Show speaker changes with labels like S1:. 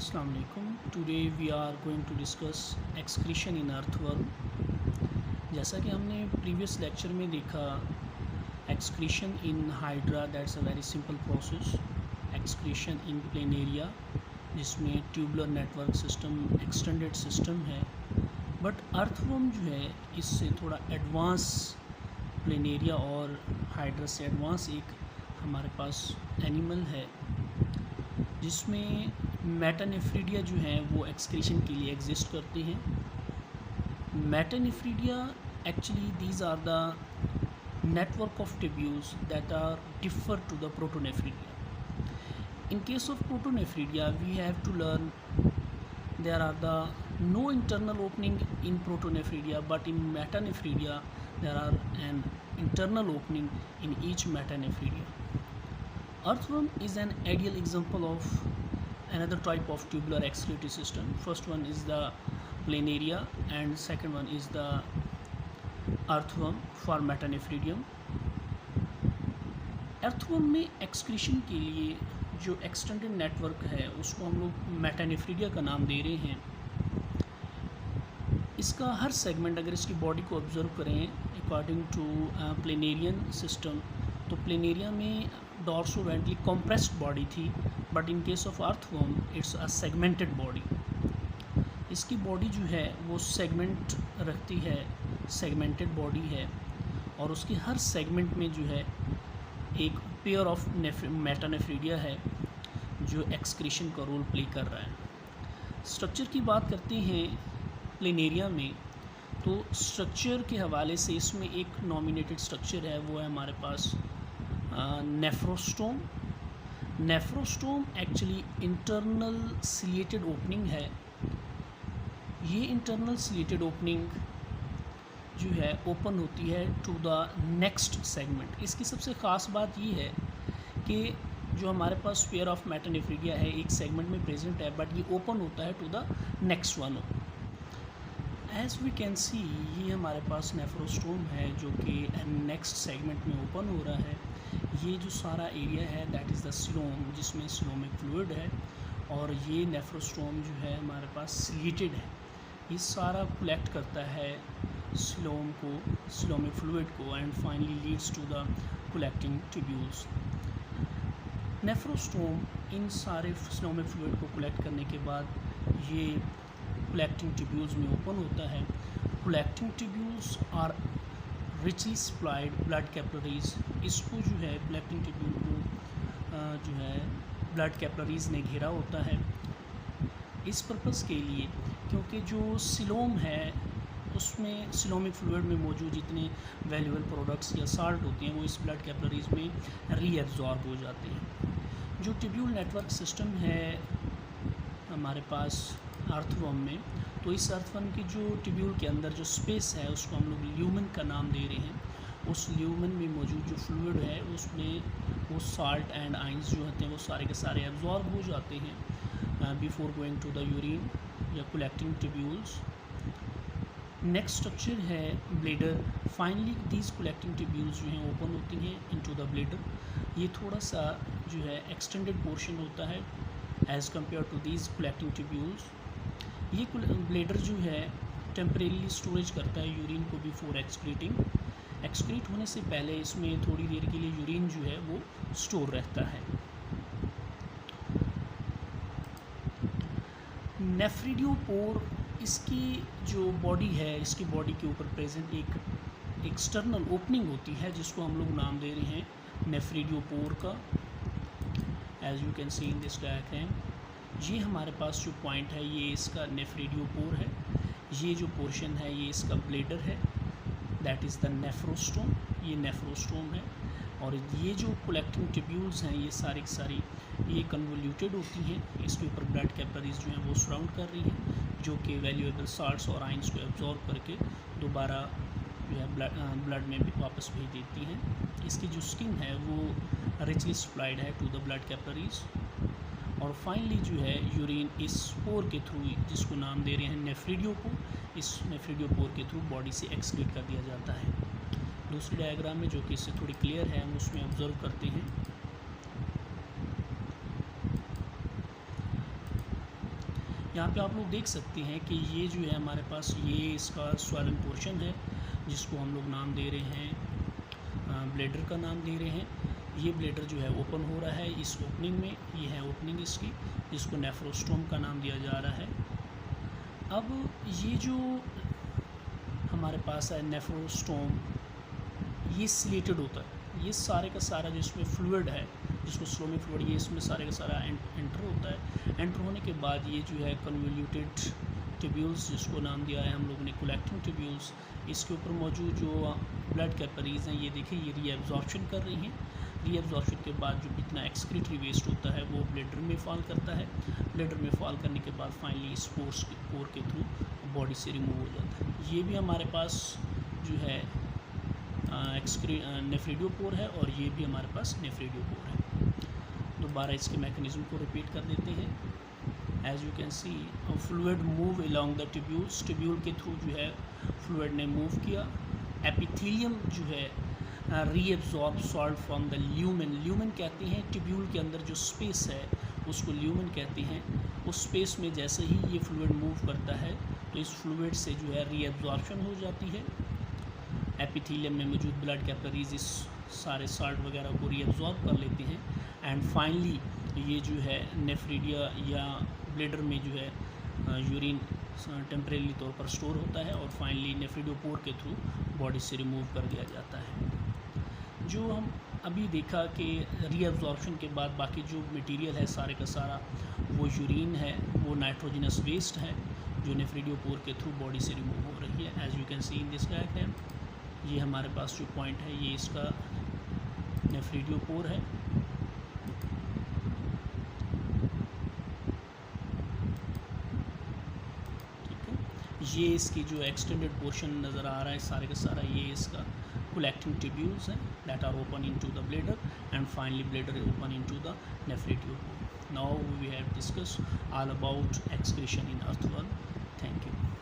S1: Assalamu alaikum. Today we are going to discuss excretion in earthworm. जैसा कि हमने previous lecture में देखा, excretion in hydra, that's a very simple process. Excretion in planaria, जिसमें tubular network system extended system है, but earthworm जो है इससे थोड़ा एडवांस प्लेनेरिया और हाइड्रा से एडवांस एक हमारे पास एनिमल है जिसमें मेटानेफ्रीडिया जो हैं वो एक्सक्रीशन के लिए एग्जिस्ट करते हैं. Metanephridia actually these are the network of tubules that are differ to the protonephridia. In case of protonephridia, we have to learn there are the no internal opening in protonephridia, but in metanephridia there are an internal opening in each metanephridia. Earthworm is an ideal example of another type of tubular excretory system. First one is the planaria and second one is the earthworm for metanephridium. Earthworm में excretion के लिए जो extended network है उसको हम लोग metanephridia का नाम दे रहे हैं. इसका हर सेगमेंट अगर इसकी बॉडी को ऑब्जर्व करें अकॉर्डिंग टू प्लेनेरियन सिस्टम, तो प्लेनेरिया में डॉर्सोवेंट्रली कॉम्प्रेस्ड बॉडी थी, but in case of earthworm it's a segmented body. इसकी बॉडी जो है वो सेगमेंट रखती है, सेगमेंटेड बॉडी है, और उसके हर सेगमेंट में जो है एक पेयर ऑफ मेटानेफ्रीडिया है जो एक्सक्रीशन का रोल प्ले कर रहा है. स्ट्रक्चर की बात करते हैं प्लेनेरिया में, तो स्ट्रक्चर के हवाले से इसमें एक नॉमिनेटेड स्ट्रक्चर है, वो है हमारे पास नेफ्रोस्टोम. नेफ्रोस्टोम एक्चुअली इंटरनल सिलिएटेड ओपनिंग है. ये इंटरनल सिलिएटेड ओपनिंग जो है ओपन होती है टू द नेक्स्ट सेगमेंट. इसकी सबसे ख़ास बात ये है कि जो हमारे पास पेयर ऑफ मेटानेफ्रीडिया है एक सेगमेंट में प्रेजेंट है, बट ये ओपन होता है to the next one. As we can see ये हमारे पास नेफ्रोस्टोम है जो कि नेक्स्ट सेगमेंट में ओपन हो रहा है. ये जो सारा एरिया है दैट इज़ द सिलोम, जिसमें सिलोमिक फ्लूइड है, और ये नेफ्रोस्टोम जो है हमारे पास सिलिएटेड है. ये सारा कलेक्ट करता है सिलोम को, सिलोमिक फ्लूइड को, and finally leads to the collecting tubules. Nephrostome इन सारे सिलोमिक फ्लूइड को कलेक्ट करने के बाद ये कलेक्टिंग ट्यूब्यूल्स में ओपन होता है. Collecting tubules are richly supplied blood capillaries. इसको जो है कलेक्टिंग ट्यूब्यूल को जो है ब्लड कैपिलरीज ने घेरा होता है इस पर्पज़ के लिए क्योंकि जो सिलोम है उसमें सिलोमिक फ्लूइड में मौजूद जितने वैल्यूएबल प्रोडक्ट्स या साल्ट होते हैं वो इस ब्लड कैपिलरीज में रीएब्जॉर्ब हो जाते हैं. जो ट्यूब्यूल नेटवर्क सिस्टम है हमारे पास अर्थवर्म में, तो इस अर्थवर्म की जो ट्यूब्यूल के अंदर जो स्पेस है उसको हम लोग ल्यूमेन का नाम दे रहे हैं. उस ल्यूमेन में मौजूद जो फ्लूइड है उसमें वो साल्ट एंड आइंस जो होते हैं वो सारे के सारे एब्जॉर्ब हो जाते हैं before going to the urine या कलेक्टिंग ट्यूब्यूल्स. नेक्स्ट स्ट्रक्चर है bladder. Finally these collecting tubules जो हैं ओपन होती हैं इनटू द ब्लेडर. ये थोड़ा सा जो है एक्सटेंडेड पोर्शन होता है as compare to these collecting tubules. ये ब्लेडर जो है टेम्परेली स्टोरेज करता है यूरिन को बिफोर एक्सक्रीटिंग. एक्सक्रीट होने से पहले इसमें थोड़ी देर के लिए यूरिन जो है वो स्टोर रहता है. नेफ्रीडियोपोर, इसकी जो बॉडी है इसकी बॉडी के ऊपर प्रेजेंट एक एक्सटर्नल ओपनिंग होती है जिसको हम लोग नाम दे रहे हैं नेफ्रीडियोपोर का. As you can see in this diagram, ये हमारे पास जो पॉइंट है ये इसका नेफ्रीडियोपोर है. ये जो पोर्शन है ये इसका ब्लेडर है, दैट इज़ द नेफ्रोस्टोम. ये नेफ्रोस्टोम है, और ये जो कलेक्टिंग ट्यूब्यूल्स हैं ये सारी की सारी ये कन्वोल्यूटेड होती हैं. इसके ऊपर ब्लड कैपिलरीज जो हैं वो सराउंड कर रही हैं जो कि वैल्यूएबल साल्ट्स और आइंस को एब्जॉर्ब करके दोबारा जो है ब्लड में भी वापस भेज देती हैं. इसकी जो स्किन है वो रिचली सप्लाइड है टू द ब्लड कैपिलरीज. और फाइनली जो है यूरिन इस पोर के थ्रू, जिसको नाम दे रहे हैं नेफ्रीडियो को, इस नेफ्रीडियोपोर के थ्रू बॉडी से एक्सक्रीट कर दिया जाता है. दूसरी डायग्राम में जो कि इससे थोड़ी क्लियर है हम उसमें ऑब्जर्व करते हैं. यहाँ पे आप लोग देख सकते हैं कि ये जो है हमारे पास ये इसका स्वैलन पोर्शन है, जिसको हम लोग नाम दे रहे हैं ब्लेडर का नाम दे रहे हैं। ये ब्लेडर जो है ओपन हो रहा है इस ओपनिंग में, ये है ओपनिंग इसकी, जिसको नेफ्रोस्टोम का नाम दिया जा रहा है। अब ये जो हमारे पास है नेफ्रोस्टोम, ये सिलेटेड होता है, ये सारे का सारा जो इसमें फ्लूइड है, जिसको स्लोमी फ्लूइड, ये इसमें सारे का सारा एंटर होता है। एंटर होने के बाद ये जो है कन्वोल्यूटेड ट्यूब्यूल्स, जिसको नाम दिया है हम लोगों ने कोलेक्टिंग ट्यूब्यूल्स, इसके ऊपर मौजूद जो ब्लड कैपिलरीज हैं, ये देखिए ये रीएब्जॉर्प्शन कर रही हैं। रीएब्जॉर्प्शन के बाद जो जितना एक्सक्रीटरी वेस्ट होता है वो ब्लेडर में फॉल करता है। ब्लेडर में फॉल करने के बाद फाइनली स्पोर्स के पोर के थ्रू बॉडी से रिमूव हो जाता है। ये भी हमारे पास जो है नेफ्रिडियोपोर है, और ये भी हमारे पास नेफ्रिडियोपोर है। दोबारा इसके मैकेनिज्म को रिपीट कर देते हैं। As you can see fluid move along the tubules, tubule के थ्रू जो है फ्लूइड ने मूव किया। एपिथेलियम जो है reabsorb salt from the lumen, lumen कहते हैं ट्यूब्यूल के अंदर जो स्पेस है उसको ल्यूमेन कहते हैं। उस स्पेस में जैसे ही ये फ्लूइड मूव करता है तो इस फ्लूइड से जो है रीएब्जॉर्प्शन हो जाती है। एपिथेलियम में मौजूद ब्लड कैपिलरीज इस सारे साल्ट वगैरह को रीएब्जॉर्ब कर लेते हैं, एंड फाइनली ये जो है नेफ्रिडिया या ब्लेडर में जो है यूरिन टेम्परेरी तौर पर स्टोर होता है, और फाइनली नेफ्रिडियोपोर के थ्रू बॉडी से रिमूव कर दिया जाता है। जो हम अभी देखा कि रीअब्जॉर्प्शन के बाद बाकी जो मटेरियल है सारे का सारा वो यूरिन है, वो नाइट्रोजनस वेस्ट है, जो नेफ्रिडियोपोर के थ्रू बॉडी से रिमूव हो रही है। As you can see in this diagram, ये हमारे पास जो पॉइंट है ये इसका नेफ्रिडियोपोर है। ठीक है, ये इसकी जो एक्सटेंडेड पोर्शन नज़र आ रहा है सारे का सारा, ये इसका collecting tubules that are open into the bladder, and finally bladder open into the nephridiopore. Now we have discussed all about excretion in earthworm. Thank you.